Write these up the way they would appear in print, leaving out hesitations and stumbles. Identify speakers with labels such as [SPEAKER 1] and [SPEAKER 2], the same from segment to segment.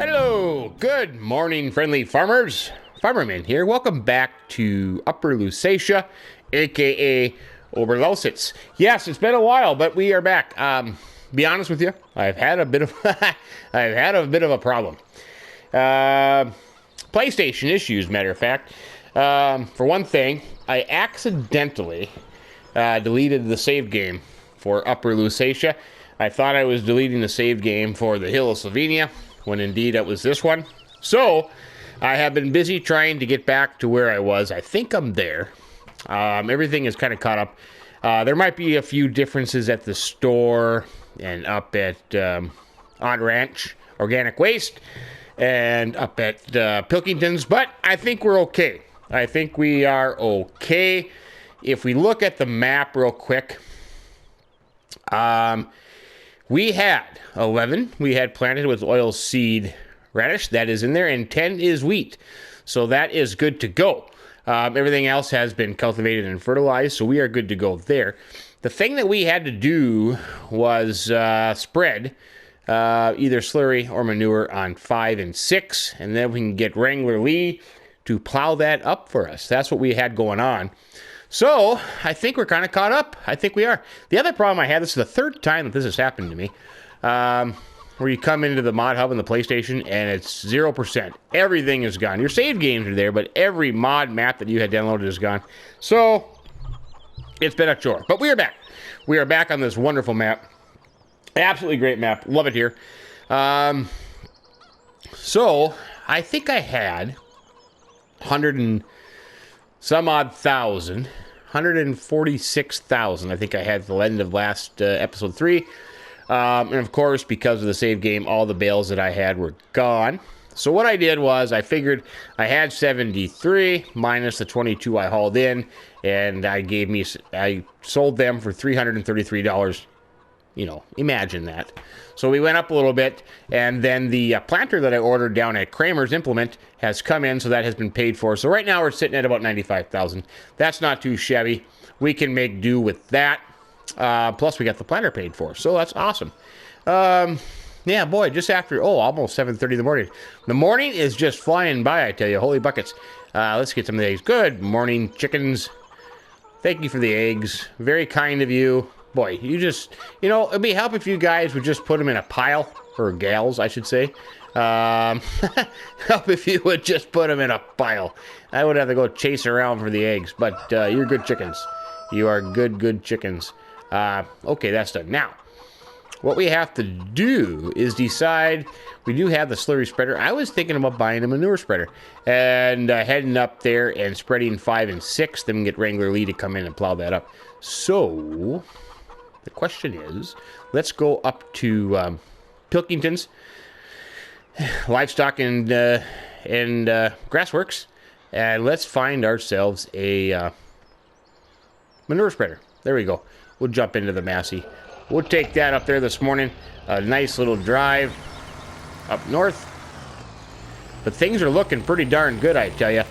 [SPEAKER 1] Hello, good morning, friendly farmers. Farmer Minn here. Welcome back to Upper Lusatia, aka Ore Mountain. Yes, it's been a while, but we are back. Be honest with you, I've had a bit of a problem. PlayStation issues, matter of fact. For one thing, I accidentally deleted the save game for Upper Lusatia. I thought I was deleting the save game for the Hill of Slovenia, when indeed it was this one. So, I have been busy trying to get back to where I was. I think I'm there. Everything is kind of caught up. There might be a few differences at the store and up at On Ranch Organic Waste and up at Pilkington's, but I think we're okay. I think we are okay. If we look at the map real quick, we had 11. We had planted with oilseed radish. That is in there. And 10 is wheat. So that is good to go. Everything else has been cultivated and fertilized. So we are good to go there. The thing that we had to do was spread either slurry or manure on 5 and 6. And then we can get Wrangler Lee to plow that up for us. That's what we had going on. So, I think we're kind of caught up. I think we are. The other problem I had, this is the third time that this has happened to me, where you come into the mod hub on the PlayStation and it's 0%. Everything is gone. Your save games are there, but every mod map that you had downloaded is gone. So, it's been a chore. But we are back. We are back on this wonderful map. Absolutely great map. Love it here. So, I think I had 100 and some odd thousand, 146,000, I think I had at the end of last episode 3. And of course, because of the save game, all the bales that I had were gone. So what I did was I figured I had 73 minus the 22 I hauled in, and I sold them for $333. You know, imagine that. So we went up a little bit, and then the planter that I ordered down at Kramer's Implement has come in, so that has been paid for. So right now we're sitting at about 95,000. That's not too shabby. We can make do with that. Plus we got the planter paid for, so that's awesome. Yeah, boy, just after, almost 7:30 in the morning. The morning is just flying by, I tell you. Holy buckets. Let's get some of the eggs. Good morning, chickens. Thank you for the eggs. Very kind of you. Boy, it'd be help if you guys would just put them in a pile, or gals, I should say. Help if you would just put them in a pile. I would have to go chase around for the eggs, but you're good chickens. You are good chickens. Okay, that's done. Now, what we have to do is decide, we do have the slurry spreader. I was thinking about buying a manure spreader and heading up there and spreading 5 and 6, then get Wrangler Lee to come in and plow that up. So, the question is, let's go up to Pilkington's Livestock and Grassworks, and let's find ourselves a manure spreader. There we go. We'll jump into the Massey. We'll take that up there this morning. A nice little drive up north. But things are looking pretty darn good, I tell you.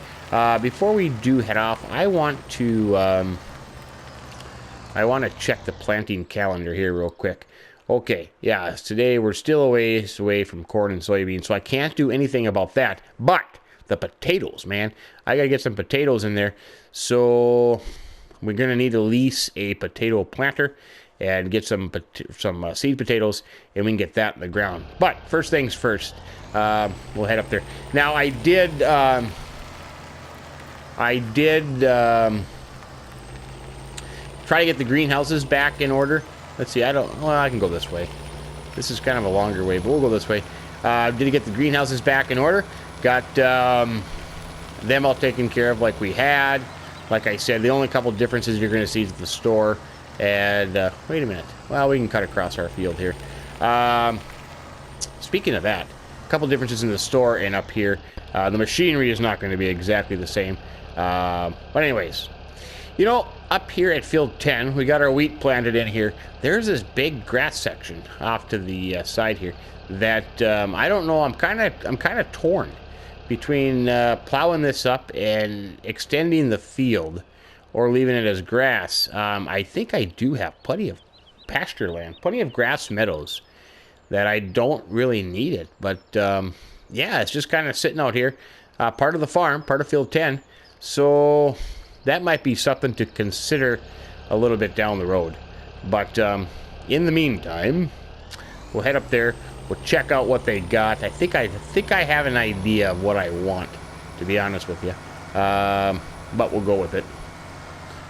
[SPEAKER 1] Before we do head off, I want to check the planting calendar here real quick. Okay, yeah, today we're still a ways away from corn and soybeans, so I can't do anything about that. But the potatoes, man, I gotta get some potatoes in there. So we're gonna need to lease a potato planter and get some seed potatoes, and we can get that in the ground. But first things first, we'll head up there. Now I did try to get the greenhouses back in order. Let's see, I can go this way. This is kind of a longer way, but we'll go this way. Did get the greenhouses back in order. Got them all taken care of like we had. Like I said, the only couple differences you're going to see is at the store. And, wait a minute. Well, we can cut across our field here. Speaking of that, a couple differences in the store and up here. The machinery is not going to be exactly the same. But anyways, up here at field 10, we got our wheat planted in here. There's this big grass section off to the side here that I don't know. I'm kind of torn between plowing this up and extending the field or leaving it as grass. I think I do have plenty of pasture land, plenty of grass meadows that I don't really need it. But yeah, it's just kind of sitting out here. Part of the farm, part of field 10. So that might be something to consider a little bit down the road. But in the meantime, we'll head up there. We'll check out what they got. I think I have an idea of what I want, to be honest with you. But we'll go with it.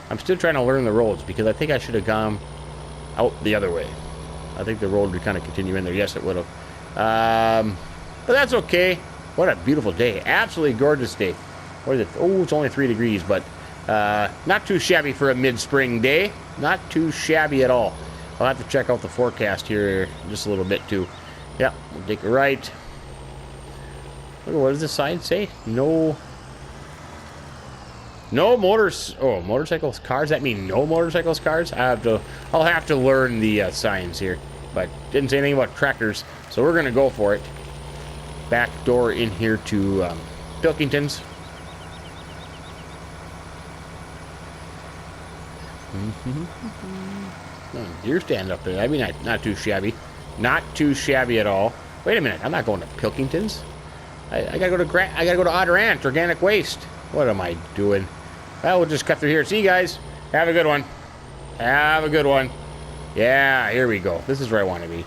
[SPEAKER 1] I'm still trying to learn the roads because I think I should have gone out the other way. I think the road would kind of continue in there. Yes, it would have. But that's okay. What a beautiful day. Absolutely gorgeous day. What is it? Oh, it's only 3 degrees, but not too shabby for a mid-spring day. Not too shabby at all. I'll have to check out the forecast here just a little bit, too. Yeah, we'll take a right. What does the sign say? No motors. Oh, motorcycles, cars. That mean no motorcycles, cars. I'll have to learn the signs here, but didn't say anything about tractors, so we're gonna go for it. Back door in here to Pilkington's. Oh, deer stand up there. I mean, not too shabby. Not too shabby at all. Wait a minute. I'm not going to Pilkington's. I gotta go to Otter Ant Organic Waste. What am I doing? Well, we'll just cut through here. See you guys. Have a good one. Have a good one. Yeah, here we go. This is where I want to be.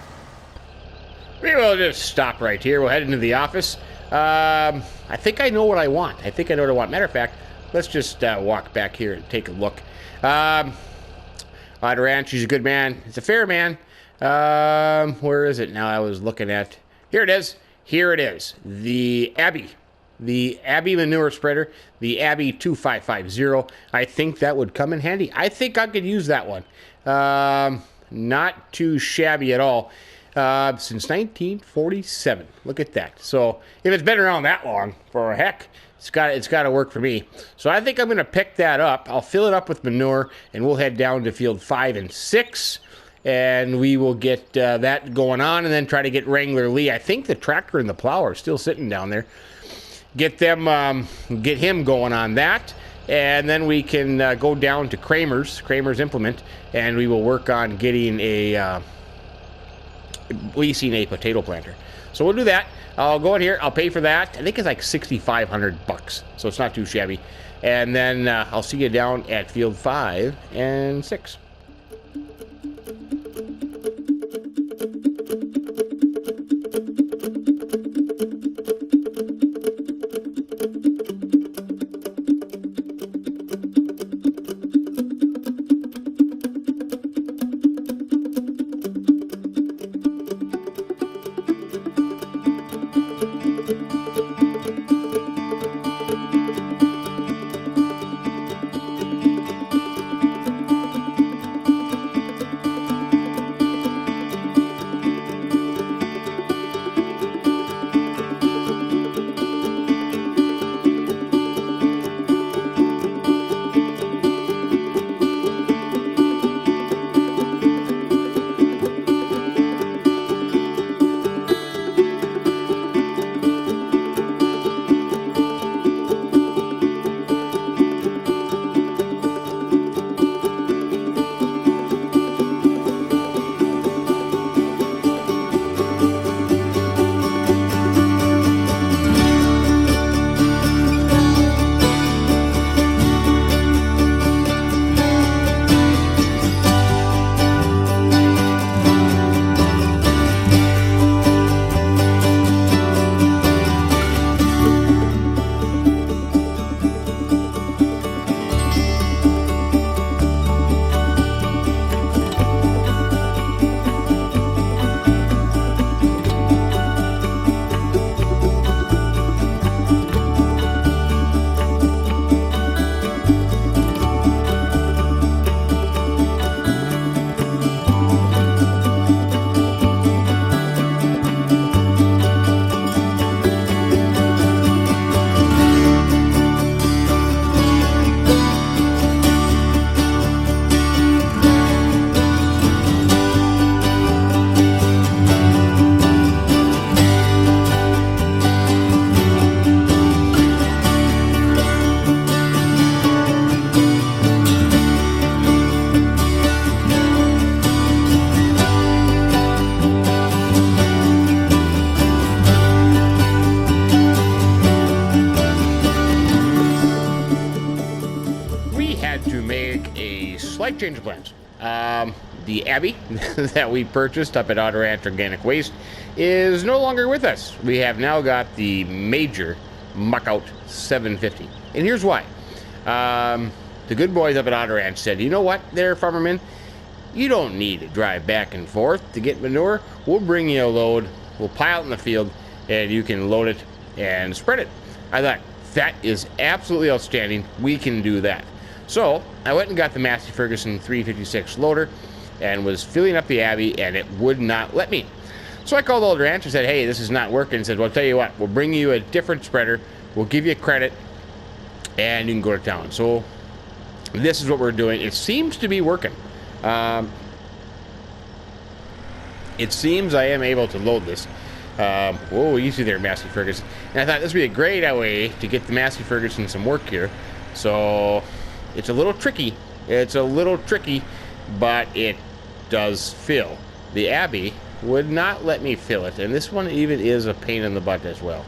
[SPEAKER 1] We will just stop right here. We'll head into the office. I think I know what I want. Matter of fact, let's just walk back here and take a look. Otter Ant, she's a good man. It's a fair man. Where is it now? I was looking at. Here it is. Here it is. The Abbey. The Abbey manure spreader. The Abbey 2550. I think that would come in handy. I think I could use that one. Not too shabby at all. Since 1947. Look at that. So if it's been around that long, for a heck, it's got to work for me. So I think I'm going to pick that up. I'll fill it up with manure, and we'll head down to field 5 and 6. And we will get that going on, and then try to get Wrangler Lee. I think the tractor and the plow are still sitting down there. Get him going on that, and then we can go down to Kramer's Implement, and we will work on getting leasing a potato planter. So we'll do that. I'll go in here. I'll pay for that. I think it's like $6,500, so it's not too shabby. And then I'll see you down at field 5 and 6. slight change of plans. The Abbey that we purchased up at Auto Ranch Organic Waste is no longer with us. We have now got the major Muckout 750. And here's why. The good boys up at Auto Ranch said, you know what there, Farmer Minn? You don't need to drive back and forth to get manure. We'll bring you a load, we'll pile it in the field, and you can load it and spread it. I thought, that is absolutely outstanding. We can do that. So I went and got the Massey Ferguson 356 loader and was filling up the Abbey, and it would not let me. So I called Old Ranch and said, hey, this is not working. And said, well, I'll tell you what, we'll bring you a different spreader. We'll give you credit, and you can go to town. So this is what we're doing. It seems to be working. It seems I am able to load this. Whoa, easy there, Massey Ferguson. And I thought this would be a great way to get the Massey Ferguson some work here. So it's a little tricky. It's a little tricky, but it does fill. The Abbey would not let me fill it, and this one even is a pain in the butt as well.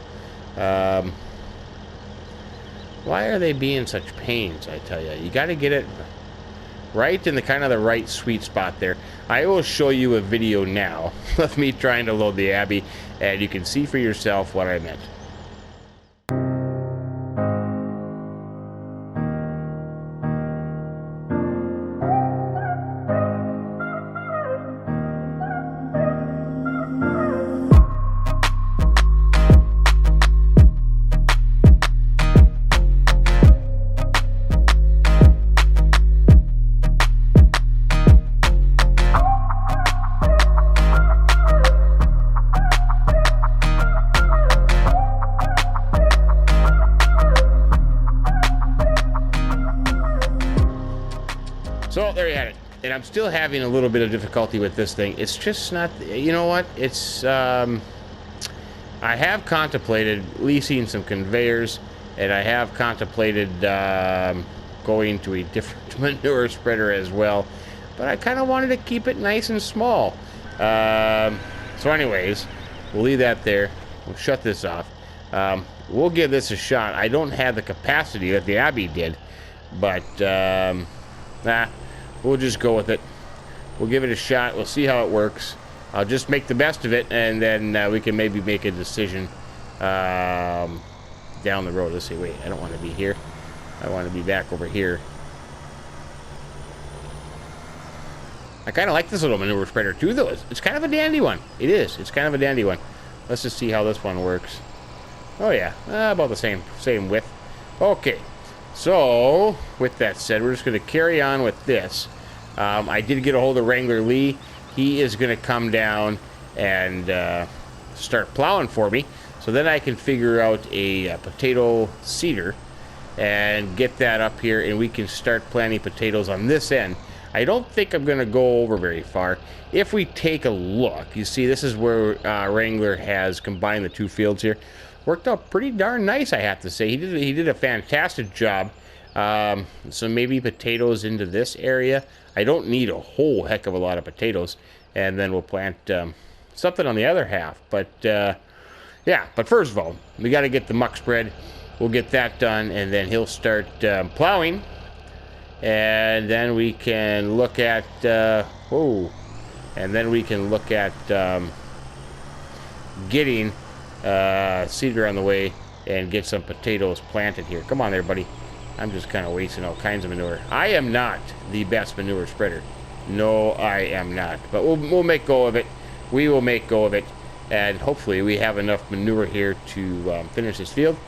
[SPEAKER 1] Why are they being such pains, I tell you? You got to get it right in the kind of the right sweet spot there. I will show you a video now of me trying to load the Abbey, and you can see for yourself what I meant. So there you had it. And I'm still having a little bit of difficulty with this thing. It's just not, you know what? It's, I have contemplated leasing some conveyors, and I have contemplated going to a different manure spreader as well. But I kind of wanted to keep it nice and small. So anyways, we'll leave that there. We'll shut this off. We'll give this a shot. I don't have the capacity that the Abbey did, but we'll just go with it. We'll give it a shot. We'll see how it works. I'll just make the best of it, and then we can maybe make a decision down the road. Let's see. Wait, I don't want to be here. I want to be back over here. I kind of like this little manure spreader too, though. It's kind of a dandy one. It is. It's kind of a dandy one. Let's just see how this one works. Oh yeah, about the same width. Okay. So, with that said, we're just going to carry on with this. I did get a hold of Wrangler Lee. He is going to come down and start plowing for me. So then I can figure out a potato seeder and get that up here, and we can start planting potatoes on this end. I don't think I'm going to go over very far. If we take a look, you see this is where Wrangler has combined the two fields here. Worked out pretty darn nice, I have to say. He did a fantastic job. So maybe potatoes into this area. I don't need a whole heck of a lot of potatoes. And then we'll plant something on the other half. But yeah, but first of all, we got to get the muck spread. We'll get that done, and then he'll start plowing. And then we can look at getting seeder on the way and get some potatoes planted here. Come on there, buddy. I'm just kind of wasting all kinds of manure. I am not the best manure spreader. No, I am not. But we'll make go of it. We will make go of it. And hopefully we have enough manure here to finish this field.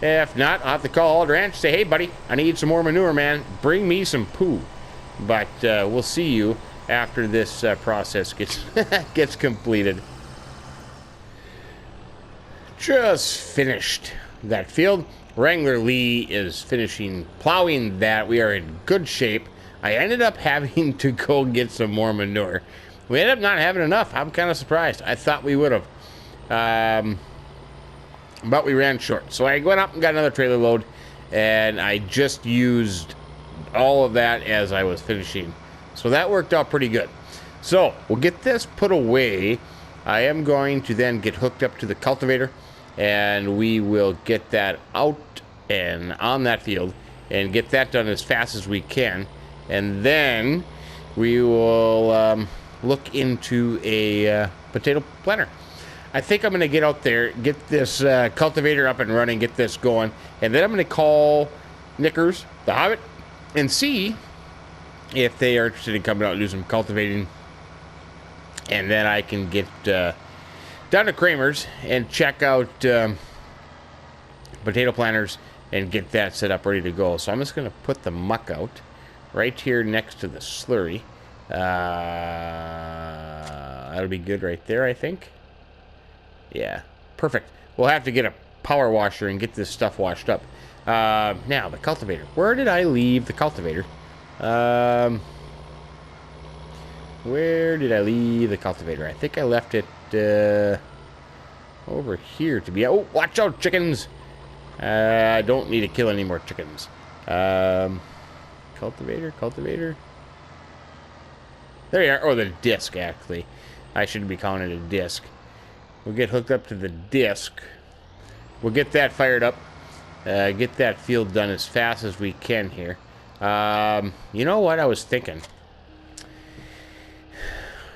[SPEAKER 1] If not, I'll have to call Old Ranch and say, hey, buddy, I need some more manure, man. Bring me some poo. But we'll see you after this process gets completed. Just finished that field. Wrangler Lee is finishing plowing that. We are in good shape. I ended up having to go get some more manure. We ended up not having enough. I'm kind of surprised. I thought we would have. But we ran short. So I went up and got another trailer load, and I just used all of that as I was finishing. So that worked out pretty good. So we'll get this put away. I am going to then get hooked up to the cultivator, and we will get that out and on that field and get that done as fast as we can. And then we will look into a potato planter. I think I'm going to get out there, get this cultivator up and running, get this going. And then I'm going to call Knickers, the Hobbit, and see if they are interested in coming out and do some cultivating. And then I can get down to Kramer's and check out potato planters and get that set up ready to go. So I'm just going to put the muck out right here next to the slurry. That'll be good right there, I think. Yeah, perfect. We'll have to get a power washer and get this stuff washed up. Now, the cultivator. Where did I leave the cultivator? Where did I leave the cultivator? I think I left it over here to be... Oh, watch out, chickens! I don't need to kill any more chickens. Cultivator. There you are. Oh, the disc, actually. I shouldn't be calling it a disc. We'll get hooked up to the disc. We'll get that fired up. Get that field done as fast as we can here. You know what I was thinking?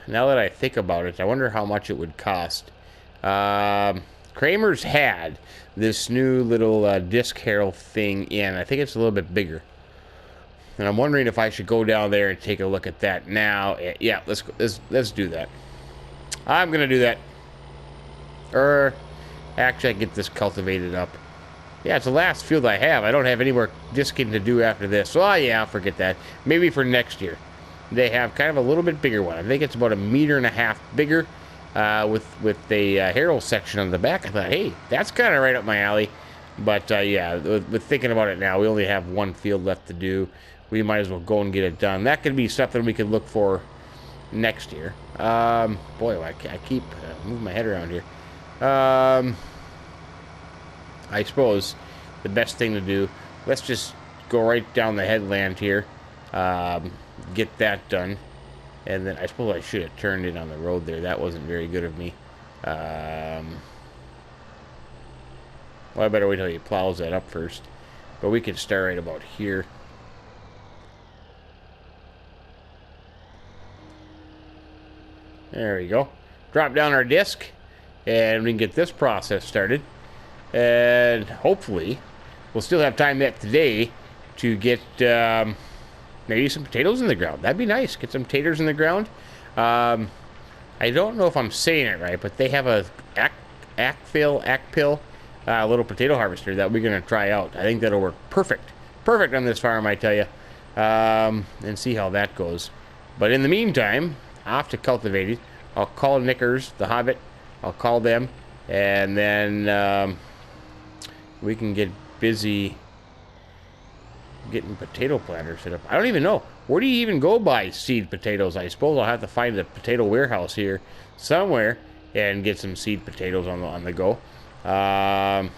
[SPEAKER 1] Now that I think about it, I wonder how much it would cost. Kramer's had this new little disc harrow thing in. I think it's a little bit bigger. And I'm wondering if I should go down there and take a look at that now. Yeah, let's do that. I'm going to do that. Actually, I get this cultivated up. Yeah, it's the last field I have. I don't have any more disking to do after this. So, yeah, I'll forget that. Maybe for next year. They have kind of a little bit bigger one. I think it's about 1.5 meters bigger with the harrow section on the back. I thought, hey, that's kind of right up my alley. But, yeah, with thinking about it now, we only have one field left to do. We might as well go and get it done. That could be something we could look for next year. Boy, I keep moving my head around here. I suppose the best thing to do, let's just go right down the headland here, get that done, and then I suppose I should have turned it on the road there. That wasn't very good of me. Well, I better wait till he plows that up first, but we can start right about here. There we go. Drop down our disc, and we can get this process started. And hopefully, we'll still have time yet today to get maybe some potatoes in the ground. That'd be nice. Get some taters in the ground. I don't know if I'm saying it right, but they have a Akpil little potato harvester that we're going to try out. I think that'll work perfect. Perfect on this farm, I tell you. And see how that goes. But in the meantime, off to cultivate it. I'll call Knickers, the Hobbit. I'll call them. And then we can get busy getting potato planters set up. I don't even know. Where do you even go buy seed potatoes? I suppose I'll have to find a potato warehouse here somewhere and get some seed potatoes on the go. I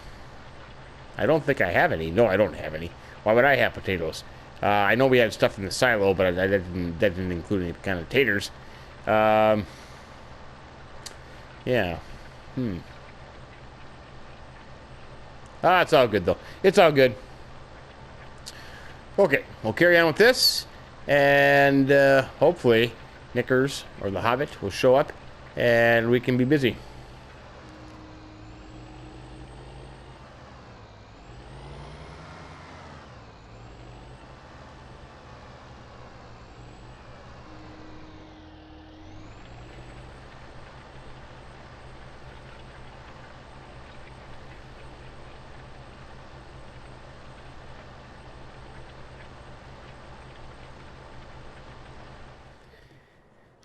[SPEAKER 1] don't think I have any. No, I don't have any. Why would I have potatoes? I know we had stuff in the silo, but that didn't include any kind of taters. Yeah. It's all good, though. It's all good. Okay, we'll carry on with this, and hopefully Knickers or the Hobbit will show up, and we can be busy.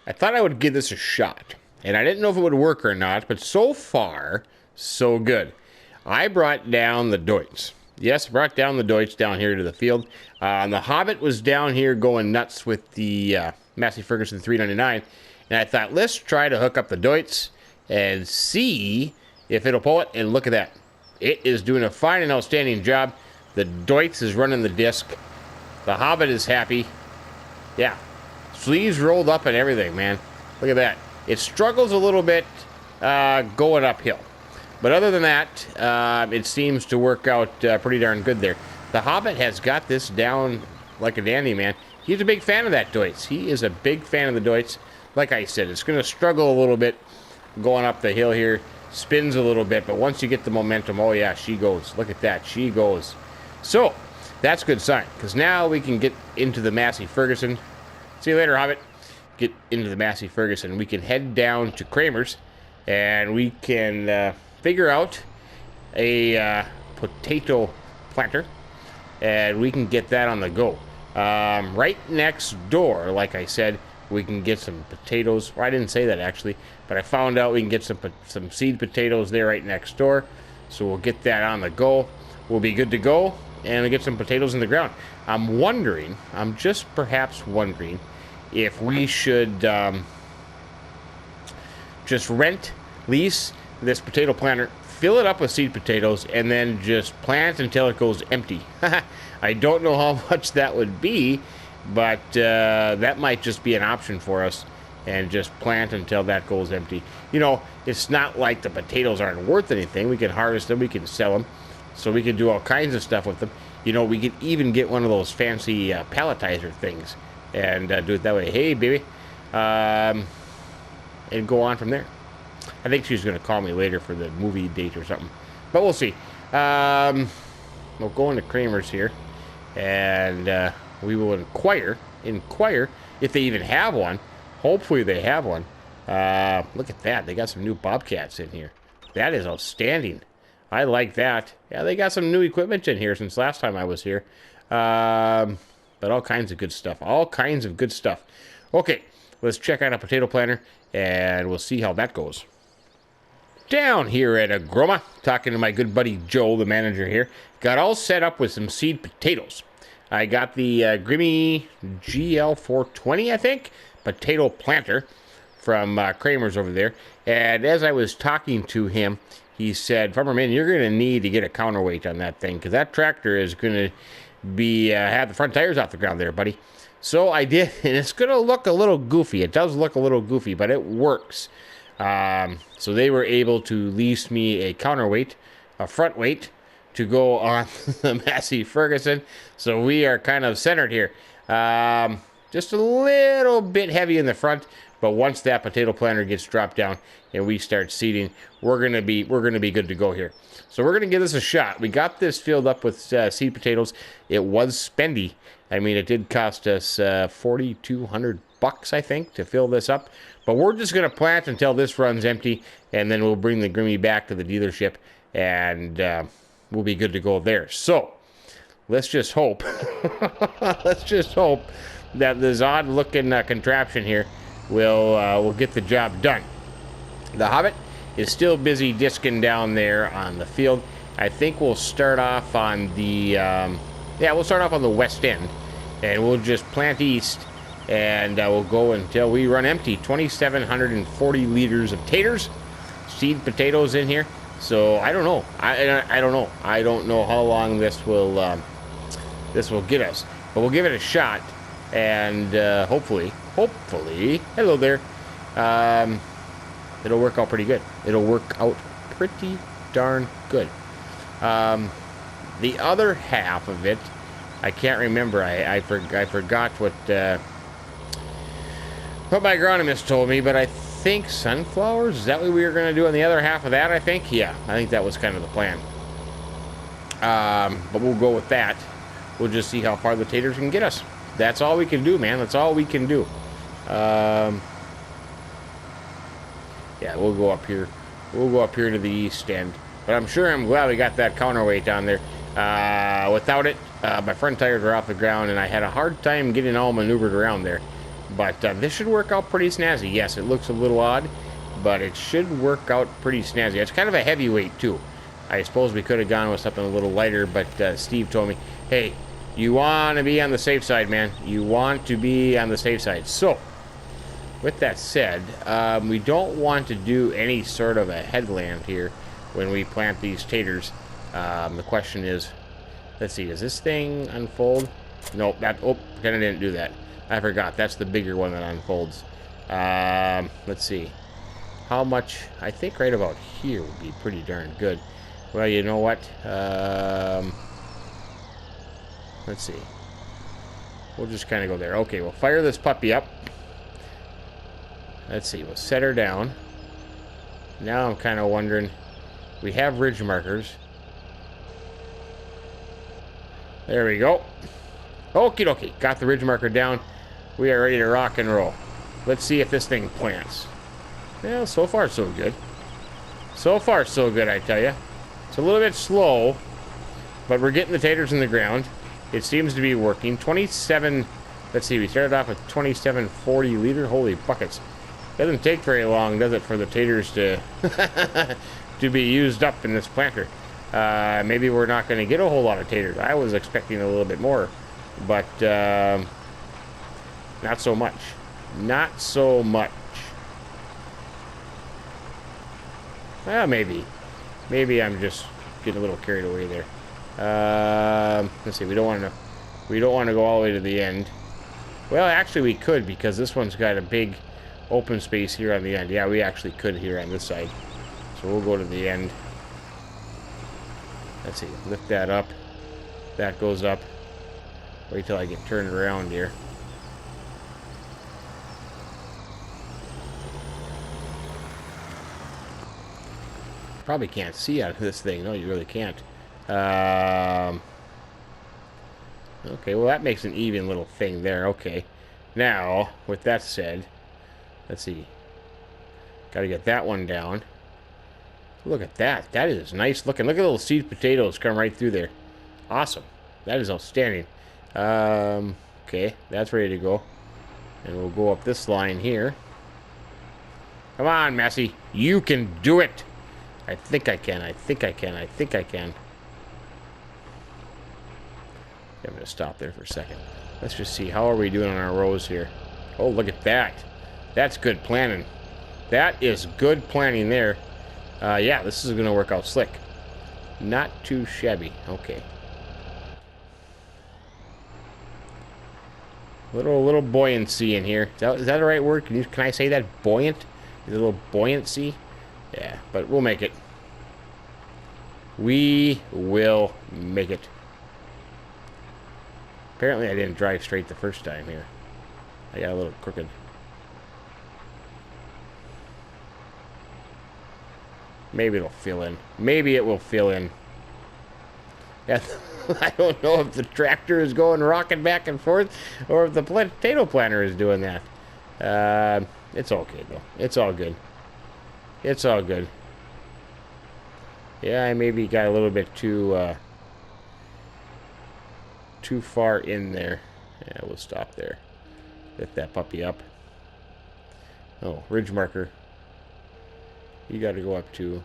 [SPEAKER 1] I thought I would give this a shot, and I didn't know if it would work or not, but so far, so good. I brought down the Deutz. Yes, brought down the Deutz down here to the field. And the Hobbit was down here going nuts with the Massey Ferguson 399, and I thought, let's try to hook up the Deutz and see if it'll pull it, and look at that. It is doing a fine and outstanding job. The Deutz is running the disc. The Hobbit is happy. Yeah. Sleeves rolled up and everything, man. Look at that. It struggles a little bit going uphill. But other than that, it seems to work out pretty darn good there. The Hobbit has got this down like a dandy, man. he's a big fan of that Deutz. He is a big fan of the Deutz. Like I said, it's going to struggle a little bit going up the hill here. Spins a little bit, but once you get the momentum, oh yeah, she goes. Look at that, she goes. So, that's a good sign, because now we can get into the Massey Ferguson. See you later, Hobbit. Get into the Massey Ferguson. We can head down to Kramer's, and we can figure out a potato planter, and we can get that on the go. Right next door, like I said, we can get some potatoes. Well, I didn't say that actually, but I found out we can get some seed potatoes there right next door. So we'll get that on the go. We'll be good to go, and we'll get some potatoes in the ground. I'm just perhaps wondering if we should just lease this potato planter, fill it up with seed potatoes, and then just plant until it goes empty. I don't know how much that would be, but that might just be an option for us, and just plant until that goes empty. You know, it's not like the potatoes aren't worth anything. We can harvest them, we can sell them, so we can do all kinds of stuff with them. You know, we could even get one of those fancy palletizer things and do it that way. Hey, baby. And go on from there. I think she's going to call me later for the movie date or something, but we'll see. We'll go into Kramer's here, and we will inquire if they even have one. Hopefully they have one. Look at that. They got some new Bobcats in here. That is outstanding. I like that. Yeah, they got some new equipment in here since last time I was here. But all kinds of good stuff. All kinds of good stuff. Okay, let's check out a potato planter, and we'll see how that goes. Down here at Agroma, talking to my good buddy Joe, the manager here. Got all set up with some seed potatoes. I got the Grimmy GL420, I think, potato planter from Kramer's over there. And as I was talking to him, he said, Farmer Minn, you're going to need to get a counterweight on that thing, because that tractor is going to be have the front tires off the ground there, buddy. So I did, and it's going to look a little goofy. It does look a little goofy, but it works. So they were able to lease me a counterweight, a front weight, to go on the Massey Ferguson. So we are kind of centered here. Just a little bit heavy in the front, but once that potato planter gets dropped down and we start seeding, we're gonna be good to go here. So we're gonna give this a shot. We got this filled up with seed potatoes. It was spendy. I mean, it did cost us $4,200, I think, to fill this up. But we're just gonna plant until this runs empty, and then we'll bring the Grimmy back to the dealership, and we'll be good to go there. So let's just hope. Let's just hope that this odd-looking contraption here will get the job done. The Hobbit is still busy disking down there on the field. I think we'll start off on the we'll start off on the west end, and we'll just plant east, and we'll go until we run empty. 2,740 liters of taters, seed potatoes in here. So I don't know. I don't know. I don't know how long this will get us, but we'll give it a shot, and hopefully, hello there. It'll work out pretty good. It'll work out pretty darn good. The other half of it, I can't remember. I forgot what my agronomist told me, but I think sunflowers. Is that what we were going to do on the other half of that? I think. Yeah, I think that was kind of the plan. But we'll go with that. We'll just see how far the taters can get us. That's all we can do, man. That's all we can do. Yeah, we'll go up here. We'll go up here to the east end. But I'm glad we got that counterweight down there. Without it, my front tires were off the ground, and I had a hard time getting all maneuvered around there. But this should work out pretty snazzy. Yes, it looks a little odd, but it should work out pretty snazzy. It's kind of a heavy weight, too. I suppose we could have gone with something a little lighter, but Steve told me, hey, you want to be on the safe side, man. You want to be on the safe side. So, with that said, we don't want to do any sort of a headland here when we plant these taters. The question is, let's see, does this thing unfold? Nope, kind of didn't do that. I forgot, that's the bigger one that unfolds. Let's see. How much? I think right about here would be pretty darn good. Well, you know what? Let's see. We'll just kind of go there. Okay, we'll fire this puppy up. Let's see, we'll set her down. Now I'm kind of wondering, we have ridge markers. There we go. Okie dokie, got the ridge marker down. We are ready to rock and roll. Let's see if this thing plants. Well, so far so good. So far so good, I tell you. It's a little bit slow, but we're getting the taters in the ground. It seems to be working. 27, let's see, we started off with 2740 liter. Holy buckets. Doesn't take very long, does it, for the taters to to be used up in this planter. Maybe we're not going to get a whole lot of taters. I was expecting a little bit more, but not so much. Not so much. Well, maybe. Maybe I'm just getting a little carried away there. Let's see. We don't want to go all the way to the end. Well, actually, we could, because this one's got a big open space here on the end. Yeah, we actually could here on this side. So we'll go to the end. Let's see. Lift that up. That goes up. Wait till I get turned around here. Probably can't see out of this thing. No, you really can't. Okay, well, that makes an even little thing there. Okay. Now, with that said, let's see. Got to get that one down. Look at that. That is nice looking. Look at the little seed potatoes come right through there. Awesome. That is outstanding. Okay, that's ready to go. And we'll go up this line here. Come on, Massey. You can do it. I think I can. I think I can. I think I can. I'm going to stop there for a second. Let's just see. How are we doing on our rows here? Oh, look at that. That's good planning. That is good planning there. Yeah, this is going to work out slick. Not too shabby. Okay. Little buoyancy in here. Is that the right word? Can I say that? Buoyant? Is it a little buoyancy? Yeah, but we'll make it. We will make it. Apparently I didn't drive straight the first time here. I got a little crooked. Maybe it'll fill in. Maybe it will fill in. Yeah, I don't know if the tractor is going rocking back and forth or if the potato planter is doing that. It's okay, though. It's all good. It's all good. Yeah, I maybe got a little bit too far in there. Yeah, we'll stop there. Lift that puppy up. Oh, ridge marker. You got to go up to...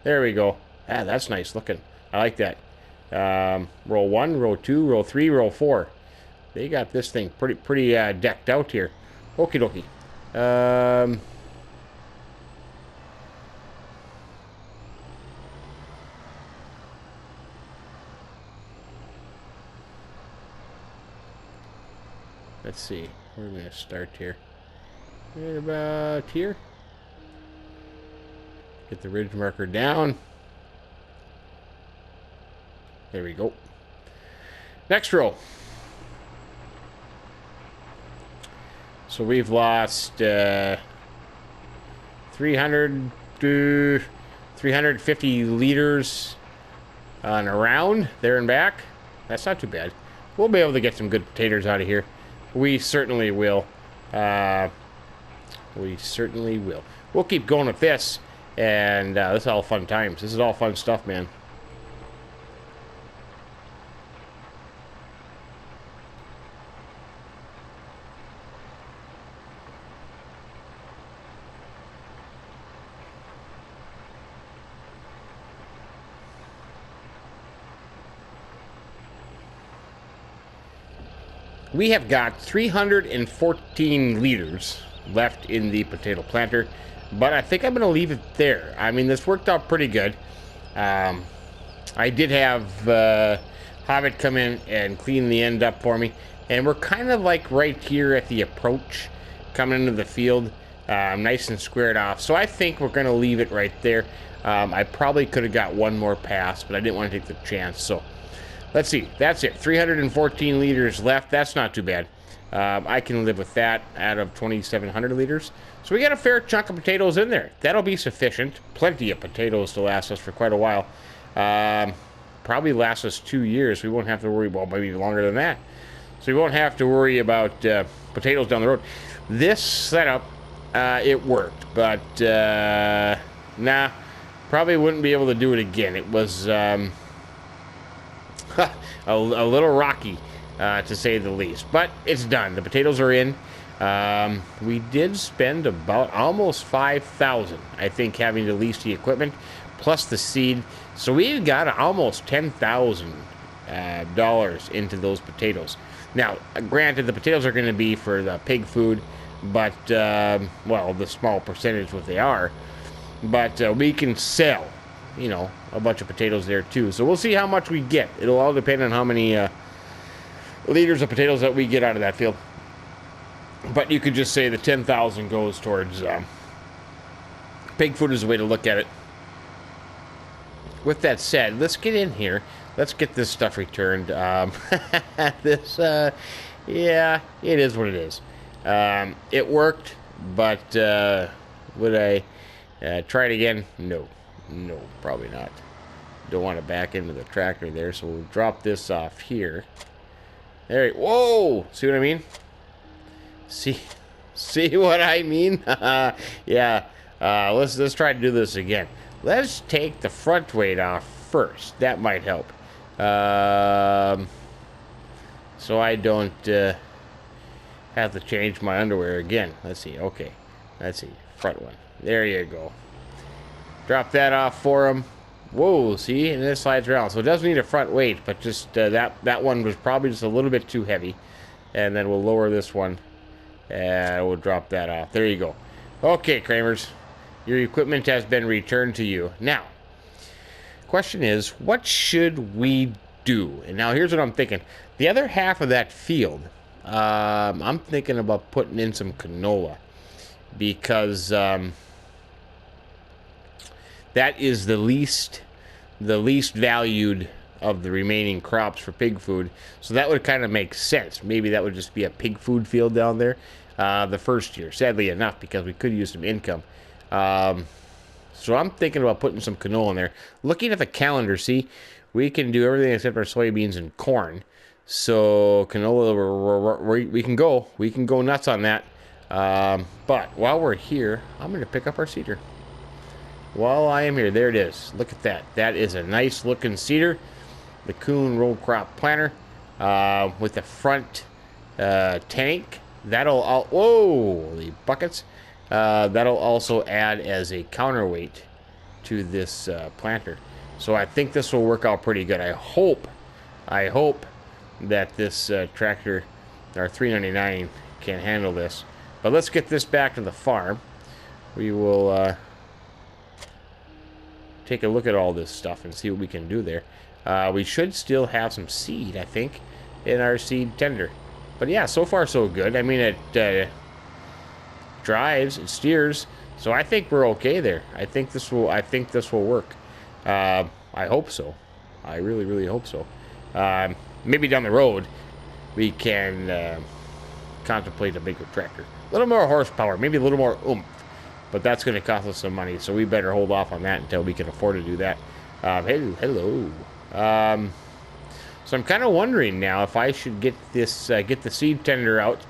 [SPEAKER 1] There we go. Ah, that's nice looking. I like that. Row 1, row 2, row 3, row 4. They got this thing pretty decked out here. Okie dokie. Let's see. We're going to start here. Right about here. Get the ridge marker down. There we go. Next row. So we've lost 350 liters on a round there and back. That's not too bad. We'll be able to get some good potatoes out of here. We certainly will. We certainly will. We'll keep going with this. And this is all fun times. This is all fun stuff, man. We have got 314 liters left in the potato planter, but I think I'm going to leave it there. I mean, this worked out pretty good. I did have Hobbit come in and clean the end up for me, and we're kind of like right here at the approach coming into the field, nice and squared off. So I think we're going to leave it right there. I probably could have got one more pass, but I didn't want to take the chance. So let's see. That's it. 314 liters left. That's not too bad. I can live with that out of 2,700 liters. So we got a fair chunk of potatoes in there. That'll be sufficient. Plenty of potatoes to last us for quite a while. Probably last us 2 years. We won't have to worry, well, maybe longer than that. So we won't have to worry about potatoes down the road. This setup, it worked, but nah, probably wouldn't be able to do it again. It was a little rocky, to say the least. But it's done. The potatoes are in. We did spend about almost 5,000, I think, having to lease the equipment, plus the seed. So we got almost $10,000 into those potatoes. Now, granted, the potatoes are going to be for the pig food, but, well, the small percentage what they are. But we can sell, you know, a bunch of potatoes there, too. So we'll see how much we get. It'll all depend on how many liters of potatoes that we get out of that field. But you could just say the 10,000 goes towards pig food is the way to look at it. With that said, let's get in here. Let's get this stuff returned. Yeah, it is what it is. It worked, but would I try it again? No, probably not. Don't want to back into the tractor there, so we'll drop this off here. There. Whoa! See what I mean? See what I mean? Yeah. Let's try to do this again. Let's take the front weight off first. That might help. So I don't have to change my underwear again. Let's see. Okay. Let's see. Front one. There you go. Drop that off for him. Whoa, see? And it slides around. So it does need a front weight, but just that one was probably just a little bit too heavy. And then we'll lower this one. And we'll drop that off. There you go. Okay, Kramers. Your equipment has been returned to you. Now, question is, what should we do? And now here's what I'm thinking. The other half of that field, I'm thinking about putting in some canola. Because that is the least valued of the remaining crops for pig food. So that would kind of make sense. Maybe that would just be a pig food field down there the first year. Sadly enough, because we could use some income. So I'm thinking about putting some canola in there. Looking at the calendar, see, we can do everything except our soybeans and corn. So canola, we can go nuts on that. But while we're here, I'm going to pick up our seeder. While I am here, there it is. Look at that. That is a nice looking seeder. The Kuhn row crop planter with the front tank. That'll whoa, the buckets. That'll also add as a counterweight to this planter. So I think this will work out pretty good. I hope that this tractor, our 399, can handle this. But let's get this back to the farm. We will take a look at all this stuff and see what we can do there. We should still have some seed, I think, in our seed tender. But yeah, so far so good. I mean, it drives, it steers, so I think we're okay there. I think this will work. I hope so. I really hope so. Maybe down the road we can contemplate a bigger tractor. A little more horsepower, maybe a little more oomph. But that's going to cost us some money, so we better hold off on that until we can afford to do that. Hello. So I'm kind of wondering now if I should get this, get the seed tender out,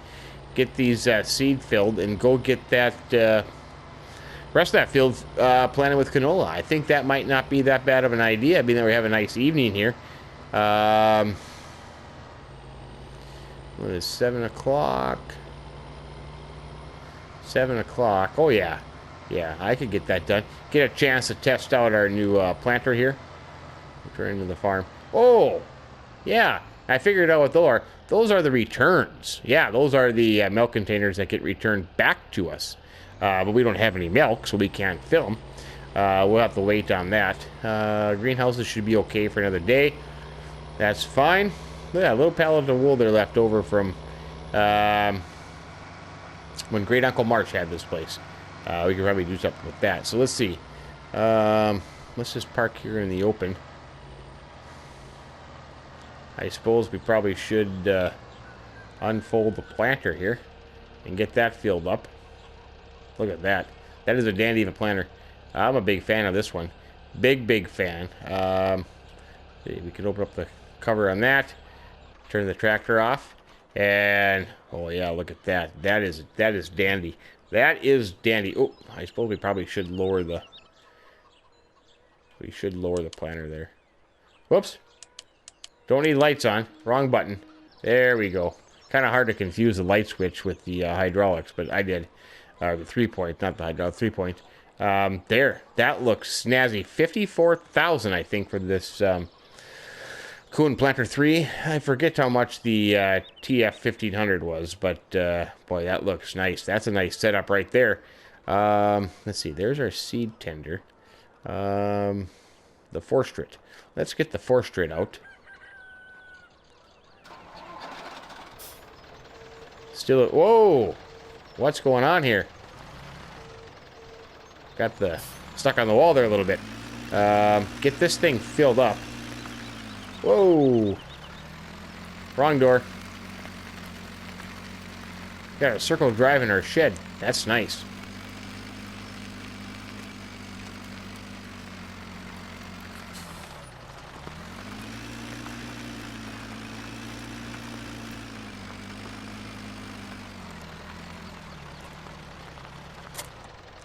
[SPEAKER 1] get these seed filled, and go get that rest of that field planted with canola. I think that might not be that bad of an idea, being that we have a nice evening here. What is 7 o'clock? 7 o'clock. Oh, yeah. Yeah, I could get that done. Get a chance to test out our new planter here. Return to the farm. Oh, yeah. I figured out what those are. Those are the returns. Yeah, those are the milk containers that get returned back to us. But we don't have any milk, so we can't fill them. We'll have to wait on that. Greenhouses should be okay for another day. That's fine. Yeah, a little pallet of wool there left over from when Great Uncle March had this place. We could probably do something with that. So let's see. Let's just park here in the open. I suppose we probably should unfold the planter here and get that filled up. Look at that. That is a dandy of a planter. I'm a big fan of this one. Big fan. We can open up the cover on that. Turn the tractor off. And, oh yeah, look at that. That is dandy. That is dandy. Oh, I suppose we probably should lower the... We should lower the planter there. Whoops. Don't need lights on. Wrong button. There we go. Kind of hard to confuse the light switch with the hydraulics, but I did. The 3-point, not the hydraulic, 3-point. There. That looks snazzy. 54,000, I think, for this Kuhn Planter 3. I forget how much the TF 1500 was, but boy, that looks nice. That's a nice setup right there. Let's see. There's our seed tender. The forestrit. Let's get the forestrit out. Still, whoa! What's going on here? Got the stuck on the wall there a little bit. Get this thing filled up. Whoa! Wrong door. Got a circle drive in our shed. That's nice.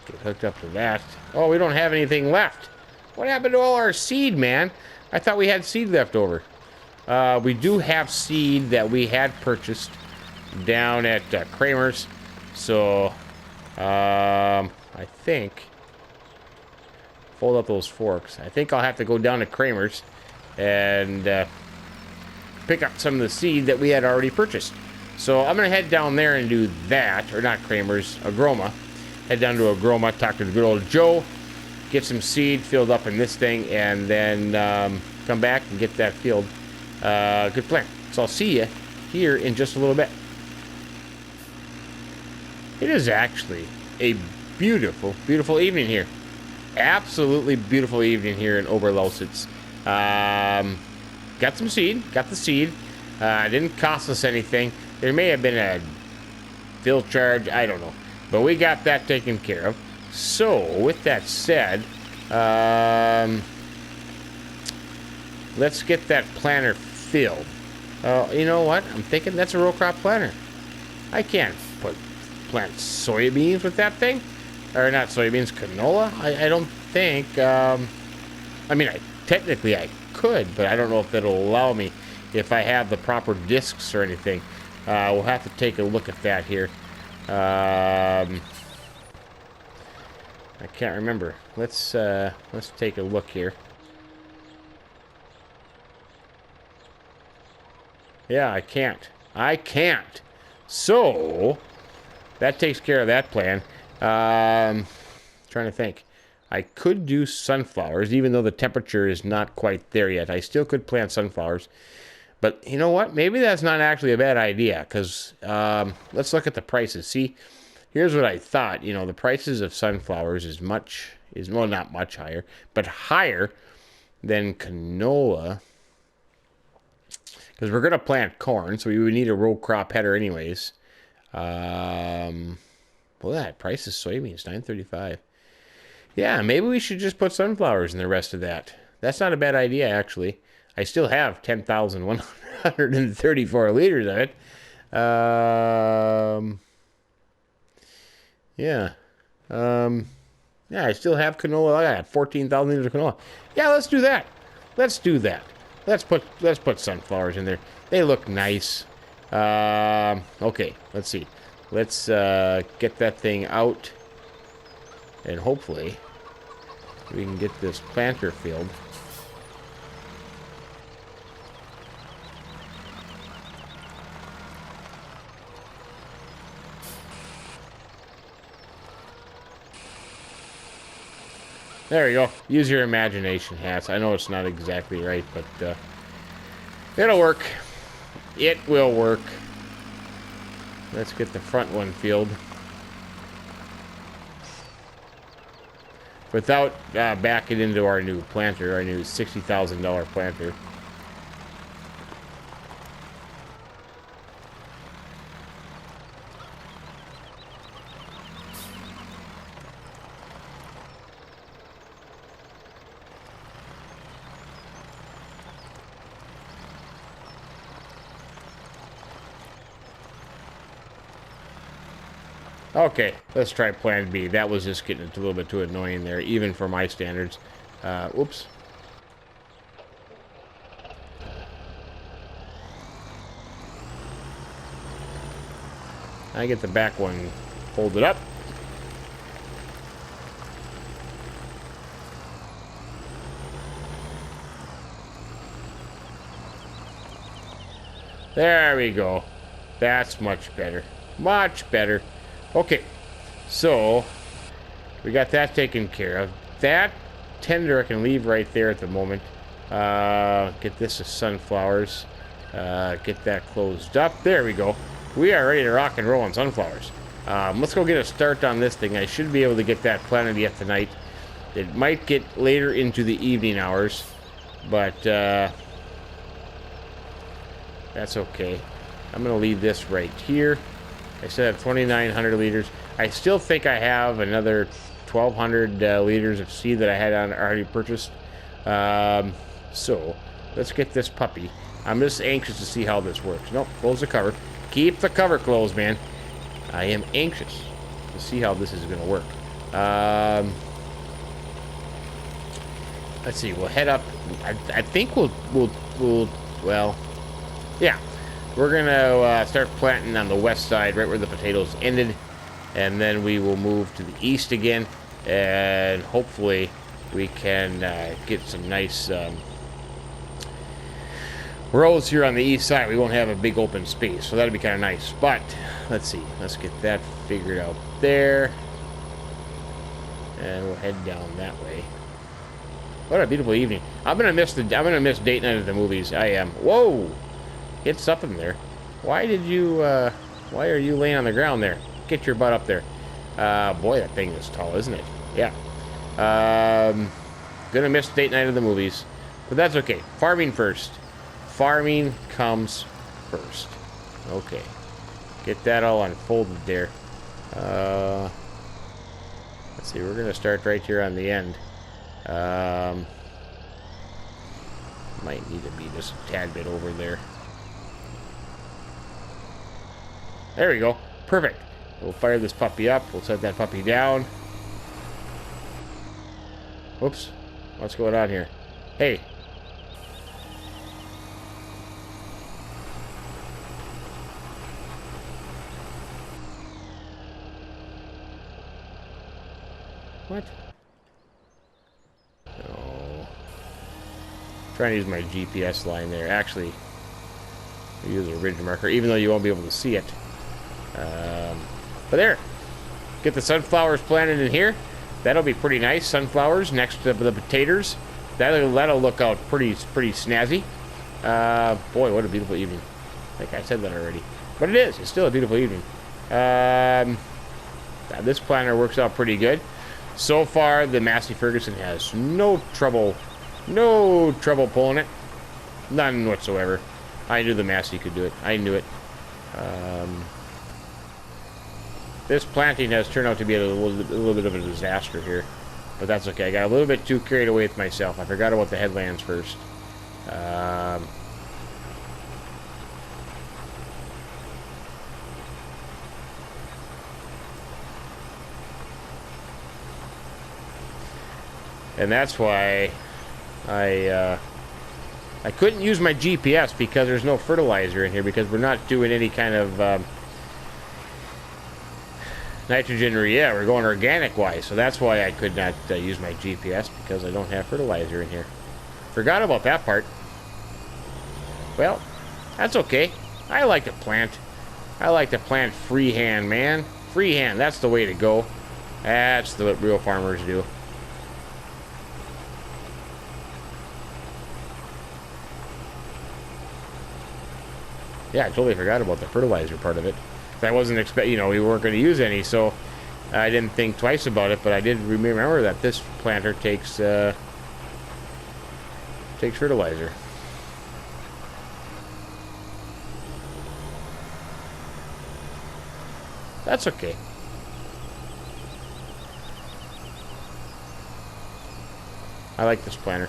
[SPEAKER 1] Get hooked up to that. Oh, we don't have anything left. What happened to all our seed, man? I thought we had seed left over. We do have seed that we had purchased down at Kramer's. So, I think... Fold up those forks. I think I'll have to go down to Kramer's and pick up some of the seed that we had already purchased. So I'm going to head down there and do that. Or not Kramer's, Agroma. Head down to Agroma, talk to the good old Joe, get some seed filled up in this thing, and then come back and get that filled. Good plan. So I'll see you here in just a little bit. It is actually a beautiful, beautiful evening here. Absolutely beautiful evening here in Upper Lusatia. Got some seed. Got the seed. Didn't cost us anything. There may have been a fill charge. I don't know. But we got that taken care of. So, with that said, let's get that planter filled. You know what? I'm thinking that's a row crop planter. I can't plant soybeans with that thing. Or not soybeans, canola. I don't think. I mean, technically I could, but I don't know if it'll allow me if I have the proper discs or anything. We'll have to take a look at that here. I can't remember. Let's take a look here. Yeah, I can't. So that takes care of that plan. Trying to think. I could do sunflowers, even though the temperature is not quite there yet. I still could plant sunflowers. But you know what? Maybe that's not actually a bad idea, because let's look at the prices. See, here's what I thought. You know, the prices of sunflowers is well, not much higher, but higher than canola. Because we're going to plant corn, so we would need a row crop header anyways. Well, that price is soybeans, $9.35. Yeah, maybe we should just put sunflowers in the rest of that. That's not a bad idea, actually. I still have 10,134 liters of it. Yeah, I still have canola. I got 14,000 liters of canola. Yeah, let's do that. Let's do that. Let's put sunflowers in there. They look nice. Okay, let's see. Let's get that thing out, and hopefully we can get this planter filled. There you go. Use your imagination, hats. I know it's not exactly right, but it'll work. It will work. Let's get the front one filled without backing into our new planter, our new $60,000 planter. Okay, let's try plan B. That was just getting a little bit too annoying there, even for my standards. Whoops. I get the back one folded up. There we go. That's much better. Much better. Okay, so we got that taken care of. That tender I can leave right there at the moment. Get this as sunflowers. Get that closed up. There we go. We are ready to rock and roll on sunflowers. Let's go get a start on this thing. I should be able to get that planted yet tonight. It might get later into the evening hours, but that's okay. I'm going to leave this right here. I still have 2,900 liters. I still think I have another 1,200 liters of seed that I had already purchased. So let's get this puppy. I'm just anxious to see how this works. Nope, close the cover. Keep the cover closed, man. I am anxious to see how this is going to work. Let's see. We'll head up. I think we'll well, yeah. We're going to start planting on the west side, right where the potatoes ended. And then we will move to the east again. And hopefully we can get some nice rows here on the east side. We won't have a big open space, so that'll be kind of nice. But let's see. Let's get that figured out there. And we'll head down that way. What a beautiful evening. I'm gonna miss date night at the movies. I am. Whoa! It's up in there. Why did you, why are you laying on the ground there? Get your butt up there. Boy, that thing is tall, isn't it? Yeah. Gonna miss date night of the movies. But that's okay. Farming first. Farming comes first. Okay. Get that all unfolded there. Let's see, we're gonna start right here on the end. Might need to be just a tad bit over there. There we go. Perfect. We'll fire this puppy up. We'll set that puppy down. Whoops. What's going on here? Hey. What? No. Trying to use my GPS line there. Actually, I'll use a ridge marker, even though you won't be able to see it. But there. Get the sunflowers planted in here. That'll be pretty nice. Sunflowers next to the potatoes. That'll look out pretty snazzy. Boy, what a beautiful evening. I think I said that already. But it is. It's still a beautiful evening. This planter works out pretty good. So far, the Massey Ferguson has no trouble pulling it. None whatsoever. I knew the Massey could do it. I knew it. This planting has turned out to be a little bit of a disaster here. But that's okay. I got a little bit too carried away with myself. I forgot about the headlands first. And that's why I couldn't use my GPS because there's no fertilizer in here, because we're not doing any kind of nitrogen, or yeah, we're going organic wise. So that's why I could not use my GPS, because I don't have fertilizer in here. Forgot about that part. Well, that's okay. I like to plant. I like to plant freehand, man. Freehand, that's the way to go. That's what real farmers do. Yeah, I totally forgot about the fertilizer part of it. I wasn't expecting, we weren't going to use any, so I didn't think twice about it, but I did remember that this planter takes fertilizer. That's okay. I like this planter.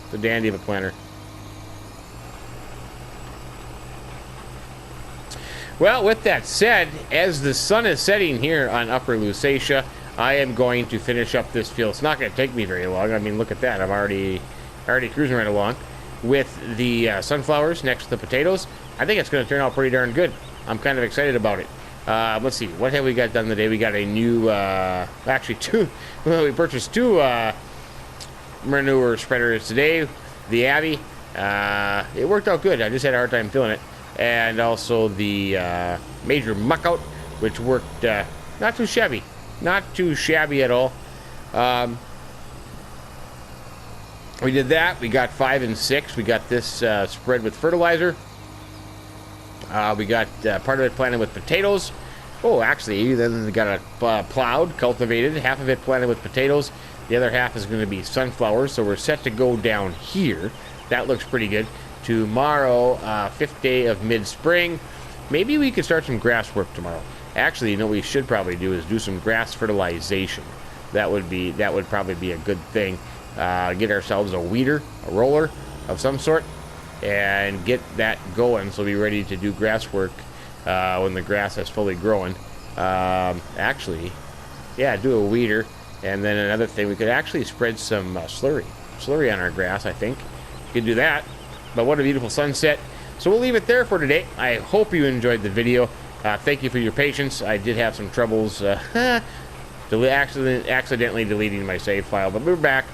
[SPEAKER 1] It's a dandy of a planter. Well, with that said, as the sun is setting here on Upper Lusatia, I am going to finish up this field. It's not going to take me very long. I mean, look at that. I'm already cruising right along with the sunflowers next to the potatoes. I think it's going to turn out pretty darn good. I'm kind of excited about it. Let's see. What have we got done today? We got a new, actually two. Well, we purchased two manure spreaders today. The Abby. It worked out good. I just had a hard time filling it. And also the major muck out, which worked not too shabby. Not too shabby at all. We did that. We got 5 and 6. We got this spread with fertilizer. We got part of it planted with potatoes. Oh, actually, then we got it plowed, cultivated. Half of it planted with potatoes. The other half is going to be sunflowers. So we're set to go down here. That looks pretty good. Tomorrow, 5th day of mid-spring. Maybe we could start some grass work tomorrow. Actually, you know what we should probably do is do some grass fertilization. That would probably be a good thing. Get ourselves a weeder, a roller of some sort, and get that going so we'll be ready to do grass work when the grass is fully growing. Actually, yeah, do a weeder. And then another thing, we could actually spread some slurry on our grass, I think. We could do that. But what a beautiful sunset. So we'll leave it there for today. I hope you enjoyed the video. Thank you for your patience. I did have some troubles accidentally deleting my save file, but we're back.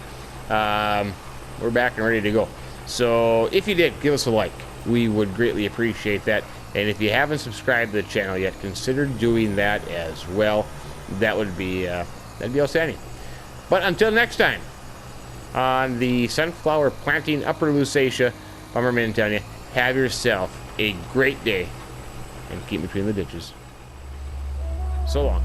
[SPEAKER 1] We're back and ready to go. So if you did, give us a like. We would greatly appreciate that. And if you haven't subscribed to the channel yet, consider doing that as well. That would be that'd be outstanding. But until next time, on the sunflower planting Upper Lusatia, Farmer Minn telling you, have yourself a great day and keep between the ditches. So long.